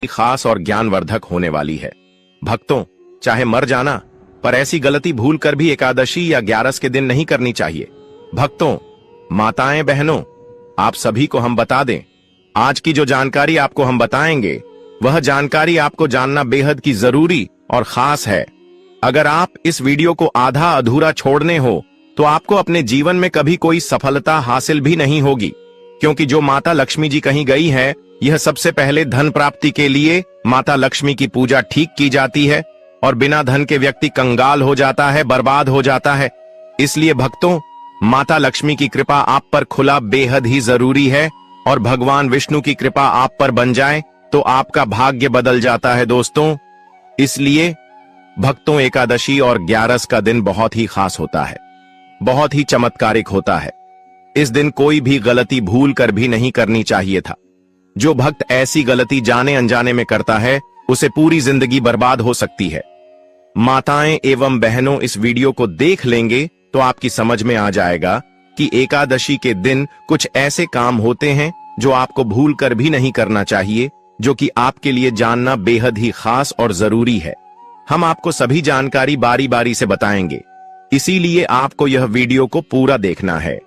खास और ज्ञानवर्धक होने वाली है। भक्तों, चाहे मर जाना, पर ऐसी गलती भूल कर भी एकादशी या ग्यारस के दिन नहीं करनी चाहिए। भक्तों, माताएं, बहनों, आप सभी को हम बता दें, आज की जो जानकारी आपको हम बताएंगे, वह जानकारी आपको जानना बेहद की जरूरी और खास है। अगर आप इस वीडियो को आधा अधूरा छोड़ने हो तो आपको अपने जीवन में कभी कोई सफलता हासिल भी नहीं होगी, क्योंकि जो माता लक्ष्मी जी कहीं गई है, यह सबसे पहले धन प्राप्ति के लिए माता लक्ष्मी की पूजा ठीक की जाती है, और बिना धन के व्यक्ति कंगाल हो जाता है, बर्बाद हो जाता है। इसलिए भक्तों, माता लक्ष्मी की कृपा आप पर खुला बेहद ही जरूरी है, और भगवान विष्णु की कृपा आप पर बन जाए तो आपका भाग्य बदल जाता है दोस्तों। इसलिए भक्तों, एकादशी और ग्यारस का दिन बहुत ही खास होता है, बहुत ही चमत्कारिक होता है। इस दिन कोई भी गलती भूल कर भी नहीं करनी चाहिए था। जो भक्त ऐसी गलती जाने अनजाने में करता है, उसे पूरी जिंदगी बर्बाद हो सकती है। माताएं एवं बहनों, इस वीडियो को देख लेंगे तो आपकी समझ में आ जाएगा कि एकादशी के दिन कुछ ऐसे काम होते हैं जो आपको भूल कर भी नहीं करना चाहिए, जो कि आपके लिए जानना बेहद ही खास और जरूरी है। हम आपको सभी जानकारी बारी बारी से बताएंगे, इसीलिए आपको यह वीडियो को पूरा देखना है।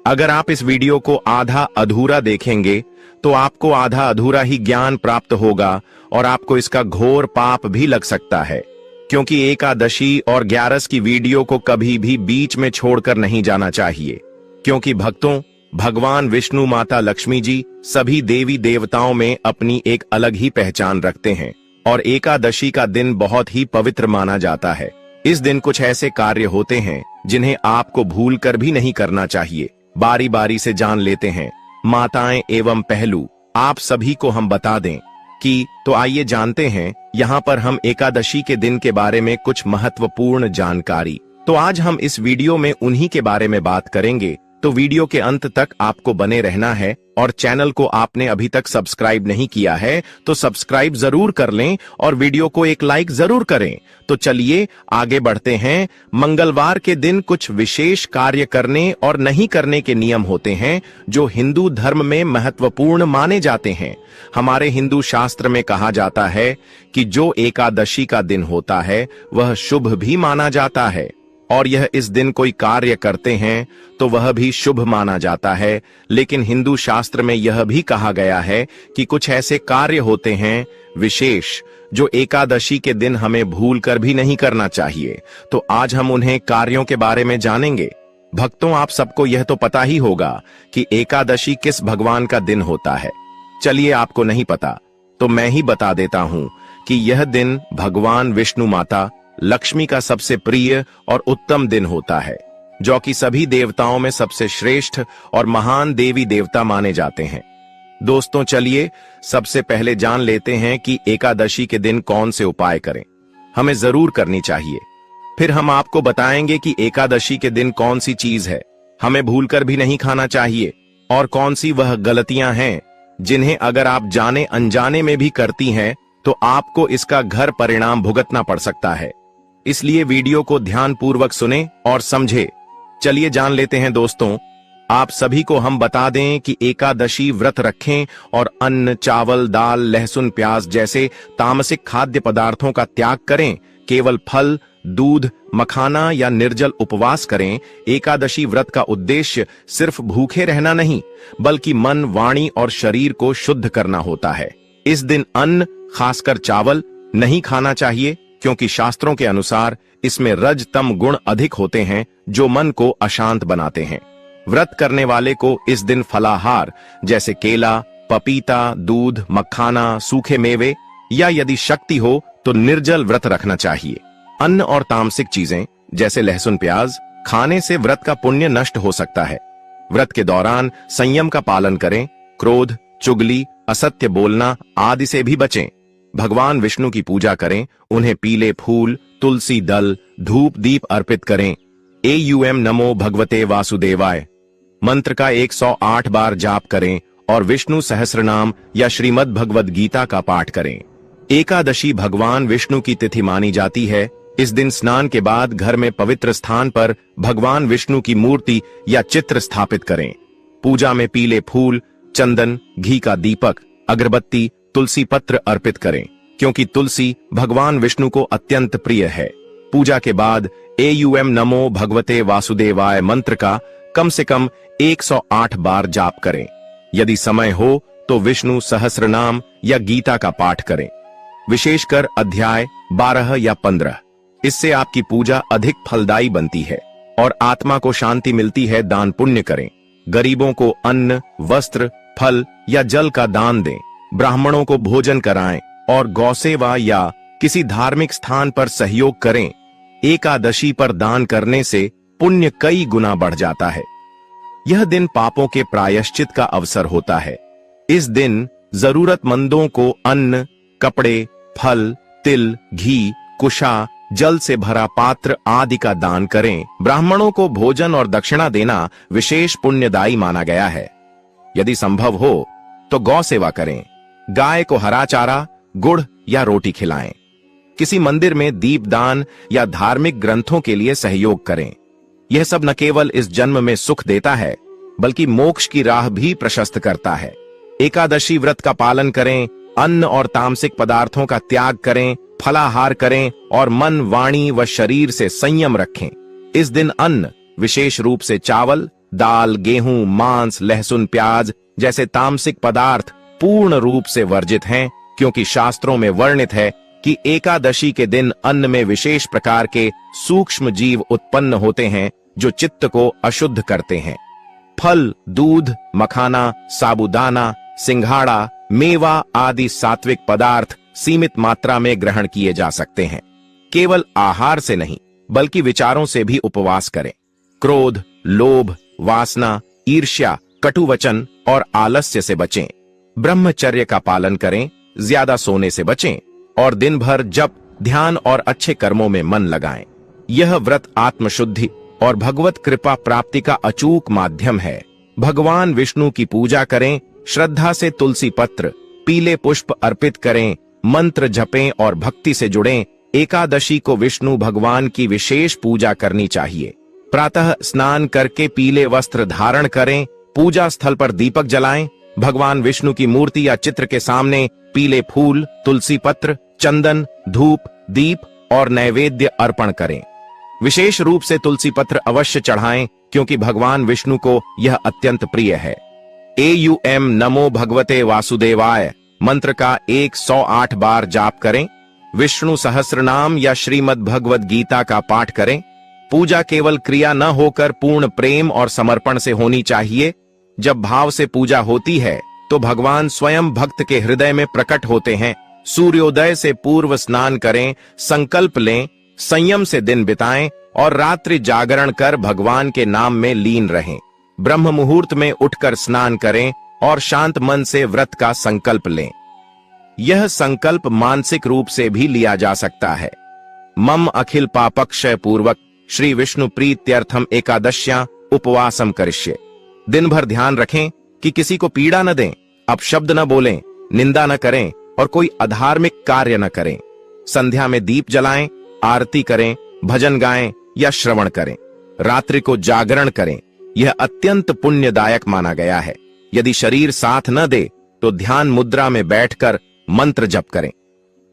अगर आप इस वीडियो को आधा अधूरा देखेंगे तो आपको आधा अधूरा ही ज्ञान प्राप्त होगा, और आपको इसका घोर पाप भी लग सकता है, क्योंकि एकादशी और ग्यारस की वीडियो को कभी भी बीच में छोड़कर नहीं जाना चाहिए। क्योंकि भक्तों, भगवान विष्णु, माता लक्ष्मी जी सभी देवी देवताओं में अपनी एक अलग ही पहचान रखते हैं, और एकादशी का दिन बहुत ही पवित्र माना जाता है। इस दिन कुछ ऐसे कार्य होते हैं जिन्हें आपको भूल कर भी नहीं करना चाहिए। बारी बारी से जान लेते हैं। माताएं एवं पहलू, आप सभी को हम बता दें कि तो आइए जानते हैं यहाँ पर हम एकादशी के दिन के बारे में कुछ महत्वपूर्ण जानकारी। तो आज हम इस वीडियो में उन्हीं के बारे में बात करेंगे, तो वीडियो के अंत तक आपको बने रहना है। और चैनल को आपने अभी तक सब्सक्राइब नहीं किया है तो सब्सक्राइब जरूर कर लें, और वीडियो को एक लाइक जरूर करें। तो चलिए आगे बढ़ते हैं। मंगलवार के दिन कुछ विशेष कार्य करने और नहीं करने के नियम होते हैं जो हिंदू धर्म में महत्वपूर्ण माने जाते हैं। हमारे हिंदू शास्त्र में कहा जाता है कि जो एकादशी का दिन होता है वह शुभ भी माना जाता है, और यह इस दिन कोई कार्य करते हैं तो वह भी शुभ माना जाता है। लेकिन हिंदू शास्त्र में यह भी कहा गया है कि कुछ ऐसे कार्य होते हैं विशेष जो एकादशी के दिन हमें भूल कर भी नहीं करना चाहिए। तो आज हम उन्हें कार्यों के बारे में जानेंगे। भक्तों, आप सबको यह तो पता ही होगा कि एकादशी किस भगवान का दिन होता है। चलिए, आपको नहीं पता तो मैं ही बता देता हूं कि यह दिन भगवान विष्णु, माता लक्ष्मी का सबसे प्रिय और उत्तम दिन होता है, जो कि सभी देवताओं में सबसे श्रेष्ठ और महान देवी देवता माने जाते हैं। दोस्तों, चलिए सबसे पहले जान लेते हैं कि एकादशी के दिन कौन से उपाय करें, हमें जरूर करनी चाहिए। फिर हम आपको बताएंगे कि एकादशी के दिन कौन सी चीज है हमें भूलकर भी नहीं खाना चाहिए, और कौन सी वह गलतियां हैं जिन्हें अगर आप जाने अनजाने में भी करती हैं तो आपको इसका घर परिणाम भुगतना पड़ सकता है। इसलिए वीडियो को ध्यान पूर्वक सुने और समझे। चलिए जान लेते हैं दोस्तों। आप सभी को हम बता दें कि एकादशी व्रत रखें और अन्न, चावल, दाल, लहसुन, प्याज जैसे तामसिक खाद्य पदार्थों का त्याग करें। केवल फल, दूध, मखाना या निर्जल उपवास करें। एकादशी व्रत का उद्देश्य सिर्फ भूखे रहना नहीं, बल्कि मन, वाणी और शरीर को शुद्ध करना होता है। इस दिन अन्न, खासकर चावल, नहीं खाना चाहिए, क्योंकि शास्त्रों के अनुसार इसमें रज तम गुण अधिक होते हैं जो मन को अशांत बनाते हैं। व्रत करने वाले को इस दिन फलाहार जैसे केला, पपीता, दूध, मखाना, सूखे मेवे या यदि शक्ति हो तो निर्जल व्रत रखना चाहिए। अन्न और तामसिक चीजें जैसे लहसुन, प्याज खाने से व्रत का पुण्य नष्ट हो सकता है। व्रत के दौरान संयम का पालन करें। क्रोध, चुगली, असत्य बोलना आदि से भी बचें। भगवान विष्णु की पूजा करें। उन्हें पीले फूल, तुलसी दल, धूप दीप अर्पित करें। एयूएम नमो भगवते वासुदेवाय मंत्र का 108 बार जाप करें और विष्णु सहस्रनाम या श्रीमद् भगवद गीता का पाठ करें। एकादशी भगवान विष्णु की तिथि मानी जाती है। इस दिन स्नान के बाद घर में पवित्र स्थान पर भगवान विष्णु की मूर्ति या चित्र स्थापित करें। पूजा में पीले फूल, चंदन, घी का दीपक, अगरबत्ती, तुलसी पत्र अर्पित करें, क्योंकि तुलसी भगवान विष्णु को अत्यंत प्रिय है। पूजा के बाद एयूएम नमो भगवते वासुदेवाय मंत्र का कम से कम 108 बार जाप करें। यदि समय हो तो विष्णु सहस्रनाम या गीता का पाठ करें, विशेषकर अध्याय 12 या 15। इससे आपकी पूजा अधिक फलदायी बनती है और आत्मा को शांति मिलती है। दान पुण्य करें, गरीबों को अन्न, वस्त्र, फल या जल का दान दें, ब्राह्मणों को भोजन कराएं और गौसेवा या किसी धार्मिक स्थान पर सहयोग करें। एकादशी पर दान करने से पुण्य कई गुना बढ़ जाता है। यह दिन पापों के प्रायश्चित का अवसर होता है। इस दिन जरूरतमंदों को अन्न, कपड़े, फल, तिल, घी, कुशा, जल से भरा पात्र आदि का दान करें। ब्राह्मणों को भोजन और दक्षिणा देना विशेष पुण्यदायी माना गया है। यदि संभव हो तो गौ सेवा करें, गाय को हरा चारा, गुड़ या रोटी खिलाएं। किसी मंदिर में दीपदान या धार्मिक ग्रंथों के लिए सहयोग करें। यह सब न केवल इस जन्म में सुख देता है, बल्कि मोक्ष की राह भी प्रशस्त करता है। एकादशी व्रत का पालन करें, अन्न और तामसिक पदार्थों का त्याग करें, फलाहार करें और मन, वाणी व शरीर से संयम रखें। इस दिन अन्न, विशेष रूप से चावल, दाल, गेहूं, मांस, लहसुन, प्याज जैसे तामसिक पदार्थ पूर्ण रूप से वर्जित हैं, क्योंकि शास्त्रों में वर्णित है कि एकादशी के दिन अन्न में विशेष प्रकार के सूक्ष्म जीव उत्पन्न होते हैं जो चित्त को अशुद्ध करते हैं। फल, दूध, मखाना, साबूदाना, सिंघाड़ा, मेवा आदि सात्विक पदार्थ सीमित मात्रा में ग्रहण किए जा सकते हैं। केवल आहार से नहीं, बल्कि विचारों से भी उपवास करें। क्रोध, लोभ, वासना, ईर्ष्या, कटु वचन और आलस्य से बचें। ब्रह्मचर्य का पालन करें, ज्यादा सोने से बचें और दिन भर जप, ध्यान और अच्छे कर्मों में मन लगाएं। यह व्रत आत्मशुद्धि और भगवत कृपा प्राप्ति का अचूक माध्यम है। भगवान विष्णु की पूजा करें, श्रद्धा से तुलसी पत्र, पीले पुष्प अर्पित करें, मंत्र जपें और भक्ति से जुड़ें। एकादशी को विष्णु भगवान की विशेष पूजा करनी चाहिए। प्रातः स्नान करके पीले वस्त्र धारण करें, पूजा स्थल पर दीपक जलाएं, भगवान विष्णु की मूर्ति या चित्र के सामने पीले फूल, तुलसी पत्र, चंदन, धूप, दीप और नैवेद्य अर्पण करें। विशेष रूप से तुलसी पत्र अवश्य चढ़ाएं, क्योंकि भगवान विष्णु को यह अत्यंत प्रिय है। एयूएम नमो भगवते वासुदेवाय मंत्र का 108 बार जाप करें। विष्णु सहस्रनाम या श्रीमद् भगवद गीता का पाठ करें। पूजा केवल क्रिया न होकर पूर्ण प्रेम और समर्पण से होनी चाहिए। जब भाव से पूजा होती है तो भगवान स्वयं भक्त के हृदय में प्रकट होते हैं। सूर्योदय से पूर्व स्नान करें, संकल्प लें, संयम से दिन बिताएं और रात्रि जागरण कर भगवान के नाम में लीन रहें। ब्रह्म मुहूर्त में उठकर स्नान करें और शांत मन से व्रत का संकल्प लें। यह संकल्प मानसिक रूप से भी लिया जा सकता है। मम अखिल पापक्षय पूर्वक श्री विष्णु प्रीत्यर्थम एकादश्यां उपवासम करिष्ये। दिन भर ध्यान रखें कि किसी को पीड़ा न दें, अपशब्द न बोलें, निंदा न करें और कोई अधार्मिक कार्य न करें। संध्या में दीप जलाएं, आरती करें, भजन गाएं या श्रवण करें। रात्रि को जागरण करें। यह अत्यंत पुण्यदायक माना गया है। यदि शरीर साथ न दे तो ध्यान मुद्रा में बैठकर मंत्र जप करें।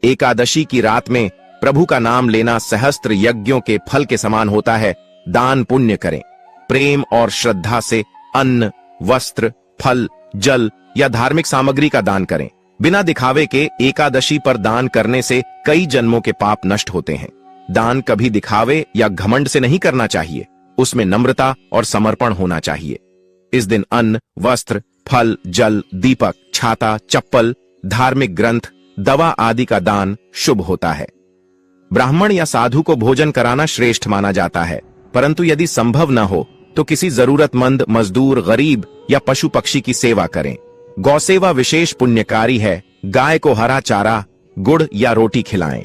एकादशी की रात में प्रभु का नाम लेना सहस्त्र यज्ञों के फल के समान होता है। दान पुण्य करें। प्रेम और श्रद्धा से अन्न, वस्त्र, फल, जल या धार्मिक सामग्री का दान करें। बिना दिखावे के एकादशी पर दान करने से कई जन्मों के पाप नष्ट होते हैं। दान कभी दिखावे या घमंड से नहीं करना चाहिए। उसमें नम्रता और समर्पण होना चाहिए। इस दिन अन्न, वस्त्र, फल, जल, दीपक, छाता, चप्पल, धार्मिक ग्रंथ, दवा आदि का दान शुभ होता है। ब्राह्मण या साधु को भोजन कराना श्रेष्ठ माना जाता है, परंतु यदि संभव न हो तो किसी जरूरतमंद, मजदूर, गरीब या पशु पक्षी की सेवा करें। गौसेवा विशेष पुण्यकारी है। गाय को हरा चारा, गुड़ या रोटी खिलाएं।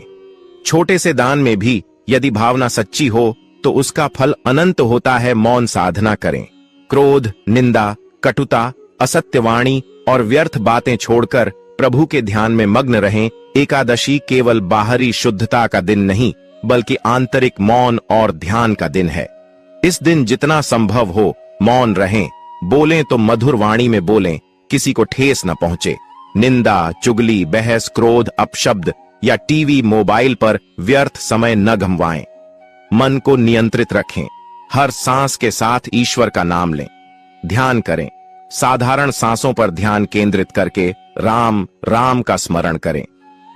छोटे से दान में भी यदि भावना सच्ची हो तो उसका फल अनंत होता है। मौन साधना करें। क्रोध, निंदा, कटुता, असत्यवाणी और व्यर्थ बातें छोड़कर प्रभु के ध्यान में मग्न रहें। एकादशी केवल बाहरी शुद्धता का दिन नहीं, बल्कि आंतरिक मौन और ध्यान का दिन है। इस दिन जितना संभव हो मौन रहें। बोलें तो मधुर वाणी में बोलें, किसी को ठेस न पहुंचे। निंदा, चुगली, बहस, क्रोध, अपशब्द या टीवी, मोबाइल पर व्यर्थ समय न गंवाएं। मन को नियंत्रित रखें। हर सांस के साथ ईश्वर का नाम लें। ध्यान करें। साधारण सांसों पर ध्यान केंद्रित करके राम राम का स्मरण करें।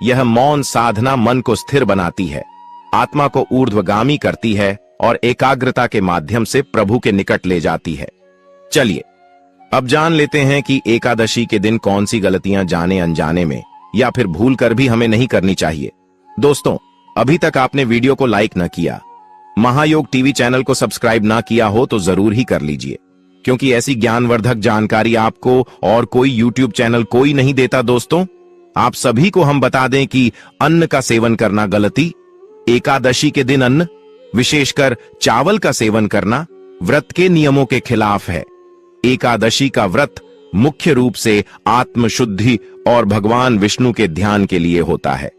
यह मौन साधना मन को स्थिर बनाती है, आत्मा को ऊर्ध्वगामी करती है और एकाग्रता के माध्यम से प्रभु के निकट ले जाती है। चलिए अब जान लेते हैं कि एकादशी के दिन कौन सी गलतियां जाने अनजाने में या फिर भूल कर भी हमें नहीं करनी चाहिए। दोस्तों, अभी तक आपने वीडियो को लाइक न किया, महायोग टीवी चैनल को सब्सक्राइब ना किया हो तो जरूर ही कर लीजिए, क्योंकि ऐसी ज्ञानवर्धक जानकारी आपको और कोई यूट्यूब चैनल कोई नहीं देता। दोस्तों, आप सभी को हम बता दें कि अन्न का सेवन करना गलती, एकादशी के दिन अन्न, विशेषकर चावल का सेवन करना व्रत के नियमों के खिलाफ है। एकादशी का व्रत मुख्य रूप से आत्मशुद्धि और भगवान विष्णु के ध्यान के लिए होता है।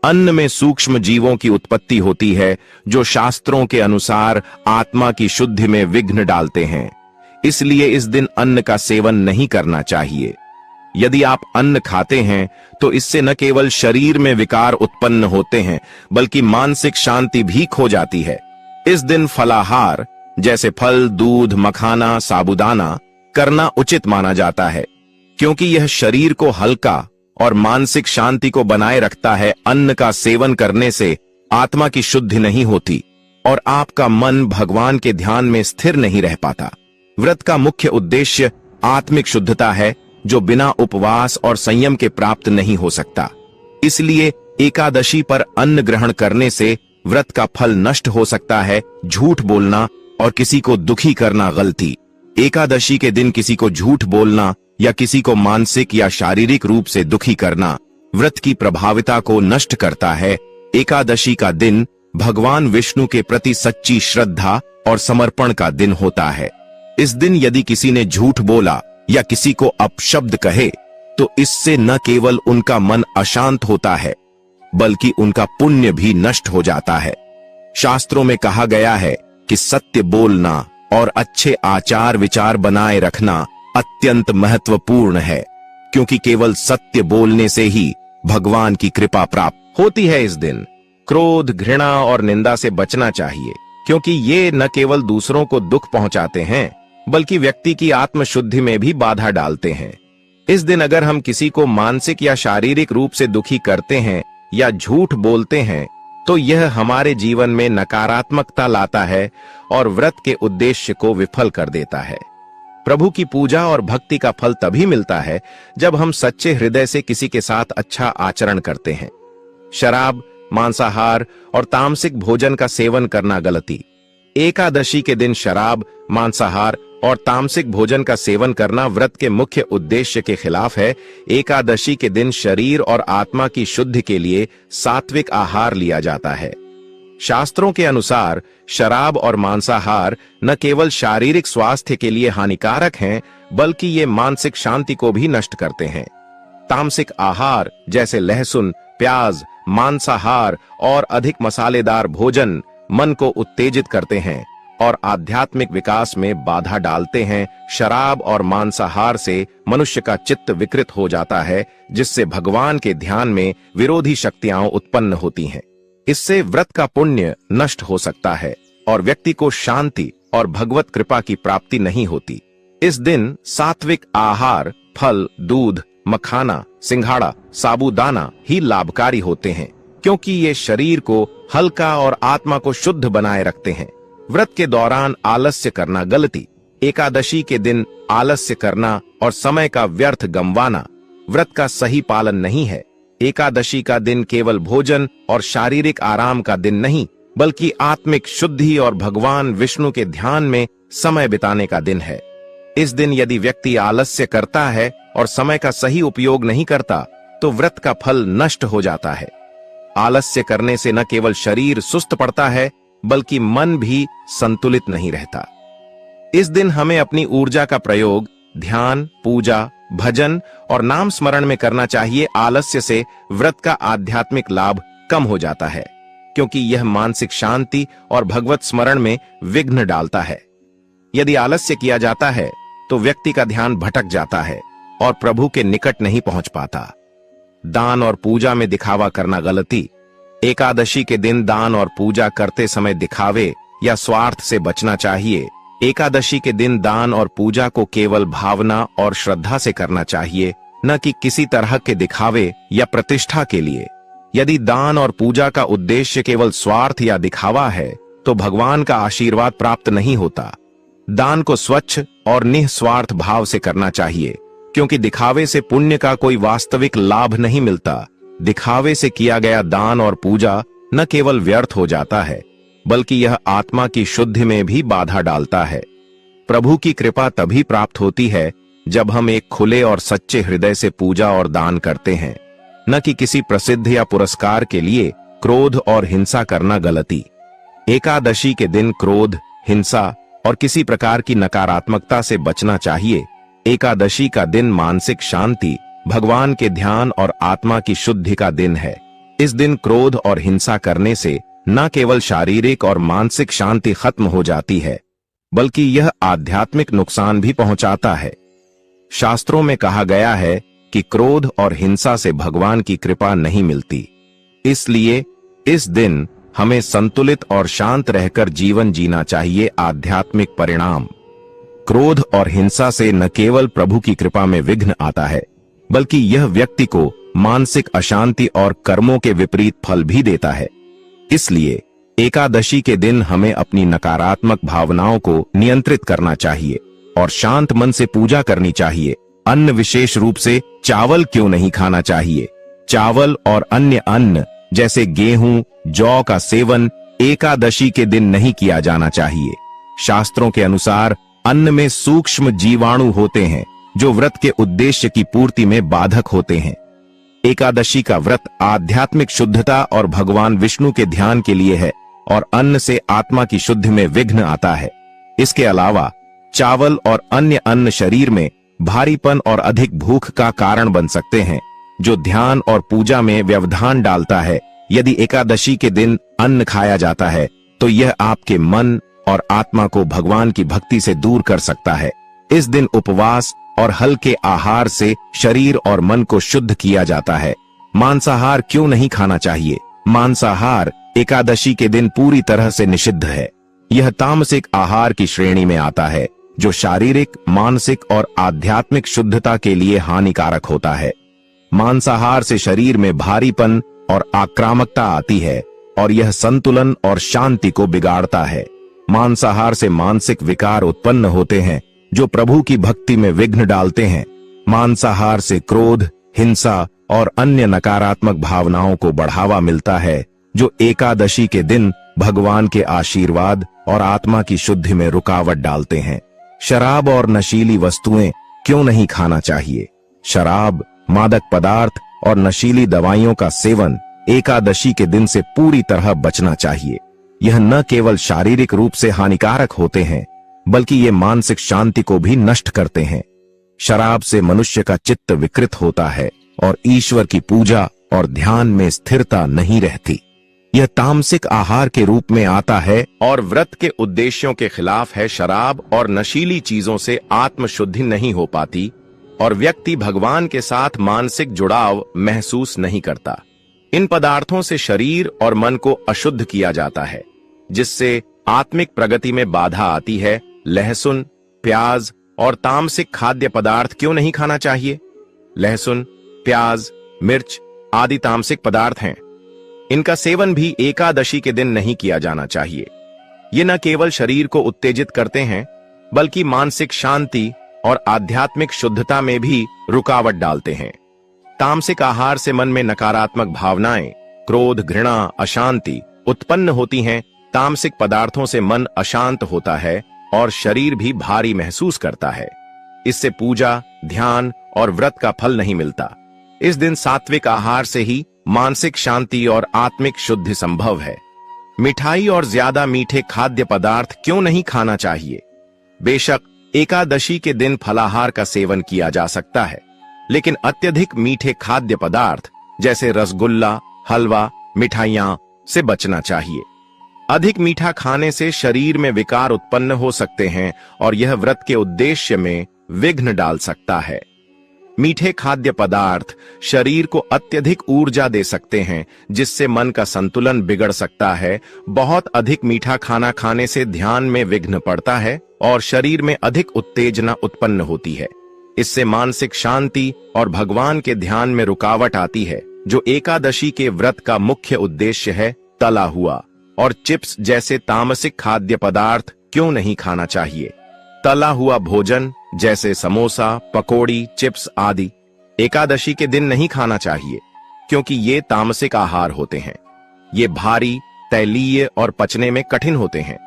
अन्न में सूक्ष्म जीवों की उत्पत्ति होती है जो शास्त्रों के अनुसार आत्मा की शुद्धि में विघ्न डालते हैं। इसलिए इस दिन अन्न का सेवन नहीं करना चाहिए। यदि आप अन्न खाते हैं तो इससे न केवल शरीर में विकार उत्पन्न होते हैं बल्कि मानसिक शांति भी खो जाती है। इस दिन फलाहार जैसे फल, दूध, मखाना, साबूदाना करना उचित माना जाता है, क्योंकि यह शरीर को हल्का और मानसिक शांति को बनाए रखता है। अन्न का सेवन करने से आत्मा की शुद्धि नहीं होती और आपका मन भगवान के ध्यान में स्थिर नहीं रह पाता। व्रत का मुख्य उद्देश्य आत्मिक शुद्धता है, जो बिना उपवास और संयम के प्राप्त नहीं हो सकता। इसलिए एकादशी पर अन्न ग्रहण करने से व्रत का फल नष्ट हो सकता है। झूठ बोलना और किसी को दुखी करना गलती। एकादशी के दिन किसी को झूठ बोलना या किसी को मानसिक या शारीरिक रूप से दुखी करना व्रत की प्रभाविता को नष्ट करता है। एकादशी का दिन भगवान विष्णु के प्रति सच्ची श्रद्धा और समर्पण का दिन होता है। इस दिन यदि किसी ने झूठ बोला या किसी को अपशब्द कहे तो इससे न केवल उनका मन अशांत होता है बल्कि उनका पुण्य भी नष्ट हो जाता है। शास्त्रों में कहा गया है कि सत्य बोलना और अच्छे आचार विचार बनाए रखना अत्यंत महत्वपूर्ण है, क्योंकि केवल सत्य बोलने से ही भगवान की कृपा प्राप्त होती है। इस दिन क्रोध, घृणा और निंदा से बचना चाहिए, क्योंकि ये न केवल दूसरों को दुख पहुंचाते हैं बल्कि व्यक्ति की आत्मशुद्धि में भी बाधा डालते हैं। इस दिन अगर हम किसी को मानसिक या शारीरिक रूप से दुखी करते हैं या झूठ बोलते हैं तो यह हमारे जीवन में नकारात्मकता लाता है और व्रत के उद्देश्य को विफल कर देता है। प्रभु की पूजा और भक्ति का फल तभी मिलता है जब हम सच्चे हृदय से किसी के साथ अच्छा आचरण करते हैं। शराब, मांसाहार और तामसिक भोजन का सेवन करना गलती। एकादशी के दिन शराब, मांसाहार और तामसिक भोजन का सेवन करना व्रत के मुख्य उद्देश्य के खिलाफ है। एकादशी के दिन शरीर और आत्मा की शुद्धि के लिए सात्विक आहार लिया जाता है। शास्त्रों के अनुसार शराब और मांसाहार न केवल शारीरिक स्वास्थ्य के लिए हानिकारक हैं बल्कि ये मानसिक शांति को भी नष्ट करते हैं। तामसिक आहार जैसे लहसुन, प्याज, मांसाहार और अधिक मसालेदार भोजन मन को उत्तेजित करते हैं और आध्यात्मिक विकास में बाधा डालते हैं। शराब और मांसाहार से मनुष्य का चित्त विकृत हो जाता है, जिससे भगवान के ध्यान में विरोधी शक्तियां उत्पन्न होती हैं। इससे व्रत का पुण्य नष्ट हो सकता है और व्यक्ति को शांति और भगवत कृपा की प्राप्ति नहीं होती। इस दिन सात्विक आहार, फल, दूध, मखाना, सिंघाड़ा, साबूदाना ही लाभकारी होते हैं, क्योंकि ये शरीर को हल्का और आत्मा को शुद्ध बनाए रखते हैं। व्रत के दौरान आलस्य करना गलती। एकादशी के दिन आलस्य करना और समय का व्यर्थ गंवाना व्रत का सही पालन नहीं है। एकादशी का दिन केवल भोजन और शारीरिक आराम का दिन नहीं बल्कि आत्मिक शुद्धि और भगवान विष्णु के ध्यान में समय बिताने का दिन है। इस दिन यदि व्यक्ति आलस्य करता है और समय का सही उपयोग नहीं करता तो व्रत का फल नष्ट हो जाता है। आलस्य करने से न केवल शरीर सुस्त पड़ता है बल्कि मन भी संतुलित नहीं रहता। इस दिन हमें अपनी ऊर्जा का प्रयोग ध्यान, पूजा, भजन और नाम स्मरण में करना चाहिए। आलस्य से व्रत का आध्यात्मिक लाभ कम हो जाता है, क्योंकि यह मानसिक शांति और भगवत स्मरण में विघ्न डालता है। यदि आलस्य किया जाता है तो व्यक्ति का ध्यान भटक जाता है और प्रभु के निकट नहीं पहुंच पाता। दान और पूजा में दिखावा करना गलती। एकादशी के दिन दान और पूजा करते समय दिखावे या स्वार्थ से बचना चाहिए। एकादशी के दिन दान और पूजा को केवल भावना और श्रद्धा से करना चाहिए, न कि किसी तरह के दिखावे या प्रतिष्ठा के लिए। यदि दान और पूजा का उद्देश्य केवल स्वार्थ या दिखावा है तो भगवान का आशीर्वाद प्राप्त नहीं होता। दान को स्वच्छ और निस्वार्थ भाव से करना चाहिए, क्योंकि दिखावे से पुण्य का कोई वास्तविक लाभ नहीं मिलता। दिखावे से किया गया दान और पूजा न केवल व्यर्थ हो जाता है, बल्कि यह आत्मा की शुद्धि में भी बाधा डालता है। प्रभु की कृपा तभी प्राप्त होती है जब हम एक खुले और सच्चे हृदय से पूजा और दान करते हैं, न कि किसी प्रसिद्ध या पुरस्कार के लिए क्रोध और हिंसा करना गलती। एकादशी के दिन क्रोध, हिंसा और किसी प्रकार की नकारात्मकता से बचना चाहिए। एकादशी का दिन मानसिक शांति, भगवान के ध्यान और आत्मा की शुद्धि का दिन है। इस दिन क्रोध और हिंसा करने से न केवल शारीरिक और मानसिक शांति खत्म हो जाती है, बल्कि यह आध्यात्मिक नुकसान भी पहुंचाता है। शास्त्रों में कहा गया है कि क्रोध और हिंसा से भगवान की कृपा नहीं मिलती। इसलिए इस दिन हमें संतुलित और शांत रहकर जीवन जीना चाहिए। आध्यात्मिक परिणाम। क्रोध और हिंसा से न केवल प्रभु की कृपा में विघ्न आता है, बल्कि यह व्यक्ति को मानसिक अशांति और कर्मों के विपरीत फल भी देता है। इसलिए एकादशी के दिन हमें अपनी नकारात्मक भावनाओं को नियंत्रित करना चाहिए और शांत मन से पूजा करनी चाहिए। अन्न, विशेष रूप से चावल क्यों नहीं खाना चाहिए? चावल और अन्य अन्न जैसे गेहूं, जौ का सेवन एकादशी के दिन नहीं किया जाना चाहिए। शास्त्रों के अनुसार अन्न में सूक्ष्म जीवाणु होते हैं जो व्रत के उद्देश्य की पूर्ति में बाधक होते हैं। एकादशी का व्रत आध्यात्मिक शुद्धता और भगवान विष्णु के ध्यान के लिए है और अन्न से आत्मा की शुद्धि में विघ्न आता है। इसके अलावा चावल और अन्य अन्न शरीर में भारीपन और अधिक भूख का कारण बन सकते हैं, जो ध्यान और पूजा में व्यवधान डालता है। यदि एकादशी के दिन अन्न खाया जाता है तो यह आपके मन और आत्मा को भगवान की भक्ति से दूर कर सकता है। इस दिन उपवास और हल्के आहार से शरीर और मन को शुद्ध किया जाता है। मांसाहार क्यों नहीं खाना चाहिए? मांसाहार एकादशी के दिन पूरी तरह से निषिद्ध है। यह तामसिक आहार की श्रेणी में आता है, जो शारीरिक, मानसिक और आध्यात्मिक शुद्धता के लिए हानिकारक होता है। मांसाहार से शरीर में भारीपन और आक्रामकता आती है और यह संतुलन और शांति को बिगाड़ता है। मांसाहार से मानसिक विकार उत्पन्न होते हैं जो प्रभु की भक्ति में विघ्न डालते हैं। मांसाहार से क्रोध, हिंसा और अन्य नकारात्मक भावनाओं को बढ़ावा मिलता है, जो एकादशी के दिन भगवान के आशीर्वाद और आत्मा की शुद्धि में रुकावट डालते हैं। शराब और नशीली वस्तुएं क्यों नहीं खाना चाहिए? शराब, मादक पदार्थ और नशीली दवाइयों का सेवन एकादशी के दिन से पूरी तरह बचना चाहिए। यह न केवल शारीरिक रूप से हानिकारक होते हैं, बल्कि ये मानसिक शांति को भी नष्ट करते हैं। शराब से मनुष्य का चित्त विकृत होता है और ईश्वर की पूजा और ध्यान में स्थिरता नहीं रहती। यह तामसिक आहार के रूप में आता है और व्रत के उद्देश्यों के खिलाफ है। शराब और नशीली चीजों से आत्मशुद्धि नहीं हो पाती और व्यक्ति भगवान के साथ मानसिक जुड़ाव महसूस नहीं करता। इन पदार्थों से शरीर और मन को अशुद्ध किया जाता है, जिससे आत्मिक प्रगति में बाधा आती है। लहसुन, प्याज और तामसिक खाद्य पदार्थ क्यों नहीं खाना चाहिए? लहसुन, प्याज, मिर्च आदि तामसिक पदार्थ हैं। इनका सेवन भी एकादशी के दिन नहीं किया जाना चाहिए। ये न केवल शरीर को उत्तेजित करते हैं, बल्कि मानसिक शांति और आध्यात्मिक शुद्धता में भी रुकावट डालते हैं। तामसिक आहार से मन में नकारात्मक भावनाएं, क्रोध, घृणा, अशांति उत्पन्न होती हैं। तामसिक पदार्थों से मन अशांत होता है और शरीर भी भारी महसूस करता है। इससे पूजा, ध्यान और व्रत का फल नहीं मिलता। इस दिन सात्विक आहार से ही मानसिक शांति और आत्मिक शुद्धि संभव है। मिठाई और ज्यादा मीठे खाद्य पदार्थ क्यों नहीं खाना चाहिए? बेशक एकादशी के दिन फलाहार का सेवन किया जा सकता है, लेकिन अत्यधिक मीठे खाद्य पदार्थ जैसे रसगुल्ला, हलवा, मिठाइयां से बचना चाहिए। अधिक मीठा खाने से शरीर में विकार उत्पन्न हो सकते हैं और यह व्रत के उद्देश्य में विघ्न डाल सकता है। मीठे खाद्य पदार्थ शरीर को अत्यधिक ऊर्जा दे सकते हैं, जिससे मन का संतुलन बिगड़ सकता है। बहुत अधिक मीठा खाना खाने से ध्यान में विघ्न पड़ता है और शरीर में अधिक उत्तेजना उत्पन्न होती है। इससे मानसिक शांति और भगवान के ध्यान में रुकावट आती है, जो एकादशी के व्रत का मुख्य उद्देश्य है। तला हुआ और चिप्स जैसे तामसिक खाद्य पदार्थ क्यों नहीं खाना चाहिए? तला हुआ भोजन जैसे समोसा, पकौड़ी, चिप्स आदि एकादशी के दिन नहीं खाना चाहिए, क्योंकि ये तामसिक आहार होते हैं। ये भारी, तैलीय और पचने में कठिन होते हैं।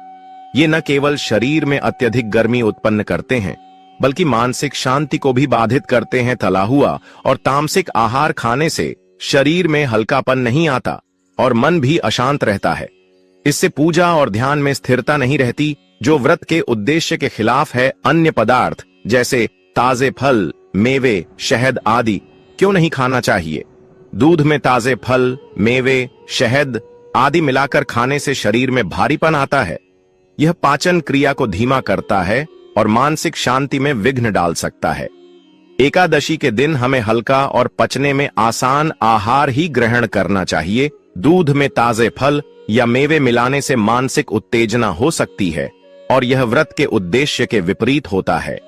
ये न केवल शरीर में अत्यधिक गर्मी उत्पन्न करते हैं, बल्कि मानसिक शांति को भी बाधित करते हैं। तला हुआ और तामसिक आहार खाने से शरीर में हल्कापन नहीं आता और मन भी अशांत रहता है। इससे पूजा और ध्यान में स्थिरता नहीं रहती, जो व्रत के उद्देश्य के खिलाफ है। अन्य पदार्थ जैसे ताजे फल, मेवे, शहद आदि क्यों नहीं खाना चाहिए? दूध में ताजे फल, मेवे, शहद आदि मिलाकर खाने से शरीर में भारीपन आता है। यह पाचन क्रिया को धीमा करता है और मानसिक शांति में विघ्न डाल सकता है। एकादशी के दिन हमें हल्का और पचने में आसान आहार ही ग्रहण करना चाहिए। दूध में ताजे फल या मेवे मिलाने से मानसिक उत्तेजना हो सकती है और यह व्रत के उद्देश्य के विपरीत होता है।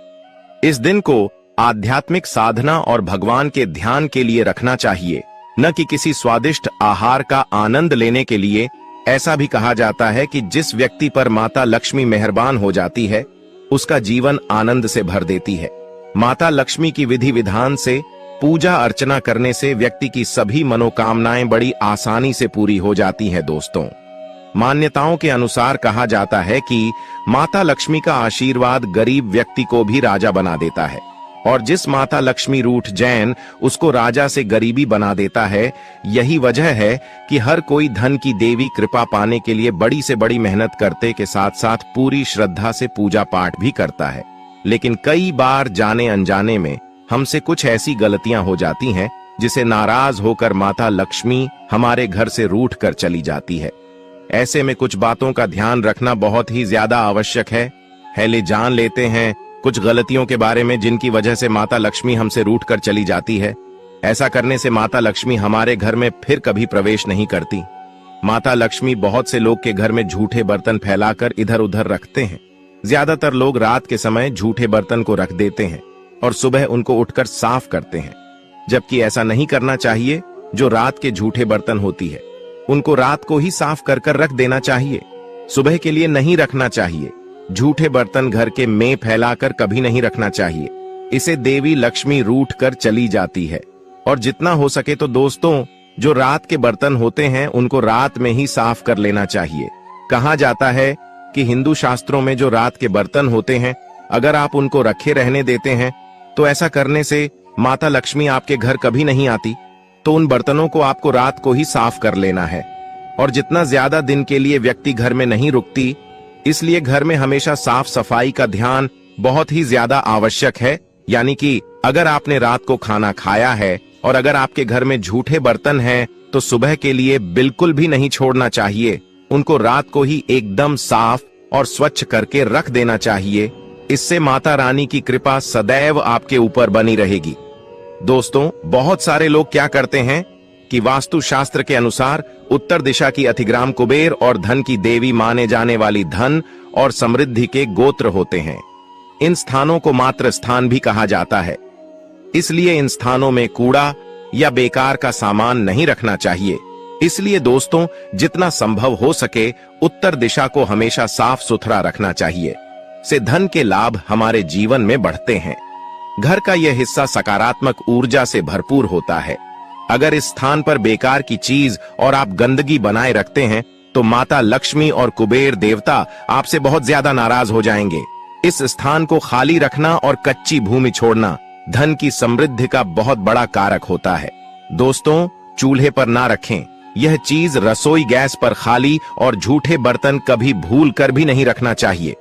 इस दिन को आध्यात्मिक साधना और भगवान के ध्यान के लिए रखना चाहिए, न कि किसी स्वादिष्ट आहार का आनंद लेने के लिए। ऐसा भी कहा जाता है कि जिस व्यक्ति पर माता लक्ष्मी मेहरबान हो जाती है, उसका जीवन आनंद से भर देती है। माता लक्ष्मी की विधि विधान से पूजा अर्चना करने से व्यक्ति की सभी मनोकामनाएं बड़ी आसानी से पूरी हो जाती हैं। दोस्तों, मान्यताओं के अनुसार कहा जाता है कि माता लक्ष्मी का आशीर्वाद गरीब व्यक्ति को भी राजा बना देता है, और जिस माता लक्ष्मी रूठ जैन उसको राजा से गरीबी बना देता है। यही वजह है कि हर कोई धन की देवी कृपा पाने के लिए बड़ी से बड़ी मेहनत करते के साथ साथ पूरी श्रद्धा से पूजा पाठ भी करता है। लेकिन कई बार जाने अनजाने में हमसे कुछ ऐसी गलतियां हो जाती हैं, जिसे नाराज होकर माता लक्ष्मी हमारे घर से रूठ कर चली जाती है। ऐसे में कुछ बातों का ध्यान रखना बहुत ही ज्यादा आवश्यक है। ले जान लेते हैं कुछ गलतियों के बारे में, जिनकी वजह से माता लक्ष्मी हमसे रूठ कर चली जाती है। ऐसा करने से माता लक्ष्मी हमारे घर में फिर कभी प्रवेश नहीं करती। माता लक्ष्मी बहुत से लोग के घर में झूठे बर्तन फैलाकर इधर उधर रखते हैं। ज्यादातर लोग रात के समय झूठे बर्तन को रख देते हैं और सुबह उनको उठकर साफ करते हैं, जबकि ऐसा नहीं करना चाहिए। जो रात के झूठे बर्तन होती है, उनको रात को ही साफ कर कर रख देना चाहिए, सुबह के लिए नहीं रखना चाहिए। झूठे बर्तन घर के में फैलाकर कभी नहीं रखना चाहिए, इसे देवी लक्ष्मी रूठ कर चली जाती है। और जितना हो सके तो दोस्तों, जो रात के बर्तन होते हैं उनको रात में ही साफ कर लेना चाहिए। कहा जाता है कि हिंदू शास्त्रों में जो रात के बर्तन होते हैं, अगर आप उनको रखे रहने देते हैं तो ऐसा करने से माता लक्ष्मी आपके घर कभी नहीं आती। तो उन बर्तनों को आपको रात को ही साफ कर लेना है। और जितना ज्यादा दिन के लिए व्यक्ति घर में नहीं रुकती, इसलिए घर में हमेशा साफ सफाई का ध्यान बहुत ही ज्यादा आवश्यक है। यानी कि अगर आपने रात को खाना खाया है और अगर आपके घर में झूठे बर्तन हैं, तो सुबह के लिए बिल्कुल भी नहीं छोड़ना चाहिए। उनको रात को ही एकदम साफ और स्वच्छ करके रख देना चाहिए। इससे माता रानी की कृपा सदैव आपके ऊपर बनी रहेगी। दोस्तों, बहुत सारे लोग क्या करते हैं कि वास्तु शास्त्र के अनुसार उत्तर दिशा की अतिग्राम कुबेर और धन की देवी माने जाने वाली धन और समृद्धि के गोत्र होते हैं। इन स्थानों को मात्र स्थान भी कहा जाता है, इसलिए इन स्थानों में कूड़ा या बेकार का सामान नहीं रखना चाहिए। इसलिए दोस्तों, जितना संभव हो सके उत्तर दिशा को हमेशा साफ सुथरा रखना चाहिए। से धन के लाभ हमारे जीवन में बढ़ते हैं। घर का यह हिस्सा सकारात्मक ऊर्जा से भरपूर होता है। अगर इस स्थान पर बेकार की चीज और आप गंदगी बनाए रखते हैं, तो माता लक्ष्मी और कुबेर देवता आपसे बहुत ज्यादा नाराज हो जाएंगे। इस स्थान को खाली रखना और कच्ची भूमि छोड़ना धन की समृद्धि का बहुत बड़ा कारक होता है। दोस्तों, चूल्हे पर ना रखें। यह चीज रसोई गैस पर खाली और झूठे बर्तन कभी भूल कर भी नहीं रखना चाहिए।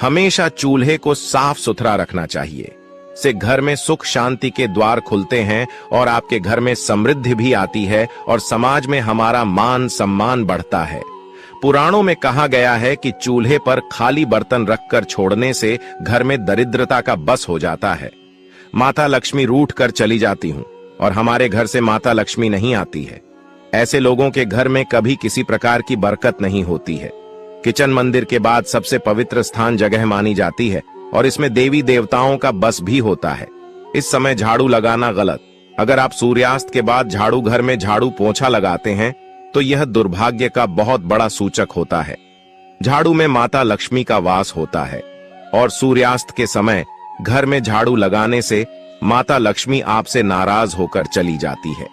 हमेशा चूल्हे को साफ सुथरा रखना चाहिए। से घर में सुख शांति के द्वार खुलते हैं और आपके घर में समृद्धि भी आती है और समाज में हमारा मान सम्मान बढ़ता है। पुराणों में कहा गया है कि चूल्हे पर खाली बर्तन रखकर छोड़ने से घर में दरिद्रता का बस हो जाता है। माता लक्ष्मी रूठ कर चली जाती हूँ और हमारे घर से माता लक्ष्मी नहीं आती है। ऐसे लोगों के घर में कभी किसी प्रकार की बरकत नहीं होती है। किचन मंदिर के बाद सबसे पवित्र स्थान जगह मानी जाती है और इसमें देवी देवताओं का बस भी होता है। इस समय झाड़ू लगाना गलत। अगर आप सूर्यास्त के बाद झाड़ू घर में झाड़ू पोंछा लगाते हैं तो यह दुर्भाग्य का बहुत बड़ा सूचक होता है। झाड़ू में माता लक्ष्मी का वास होता है और सूर्यास्त के समय घर में झाड़ू लगाने से माता लक्ष्मी आपसे नाराज होकर चली जाती है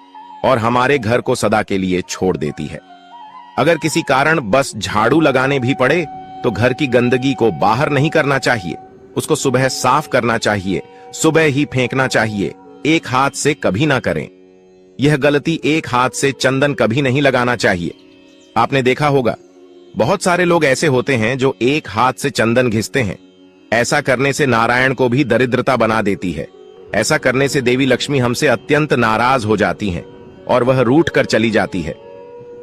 और हमारे घर को सदा के लिए छोड़ देती है। अगर किसी कारण बस झाड़ू लगाने भी पड़े तो घर की गंदगी को बाहर नहीं करना चाहिए, उसको सुबह साफ करना चाहिए, सुबह ही फेंकना चाहिए, एक हाथ से कभी ना करें। यह गलती एक हाथ से चंदन कभी नहीं लगाना चाहिए। आपने देखा होगा बहुत सारे लोग ऐसे होते हैं जो एक हाथ से चंदन घिसते हैं। ऐसा करने से नारायण को भी दरिद्रता बना देती है। ऐसा करने से देवी लक्ष्मी हमसे अत्यंत नाराज हो जाती हैं और वह रूठ कर चली जाती है।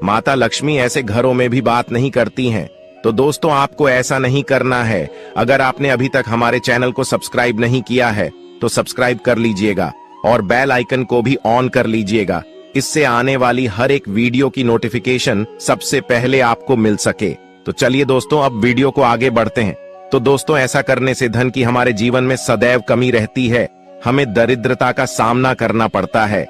माता लक्ष्मी ऐसे घरों में भी बात नहीं करती हैं। तो दोस्तों, आपको ऐसा नहीं करना है। अगर आपने अभी तक हमारे चैनल को सब्सक्राइब नहीं किया है तो सब्सक्राइब कर लीजिएगा और बेल आइकन को भी ऑन कर लीजिएगा। इससे आने वाली हर एक वीडियो की नोटिफिकेशन सबसे पहले आपको मिल सके। तो चलिए दोस्तों, अब वीडियो को आगे बढ़ते हैं। तो दोस्तों, ऐसा करने से धन की हमारे जीवन में सदैव कमी रहती है, हमें दरिद्रता का सामना करना पड़ता है।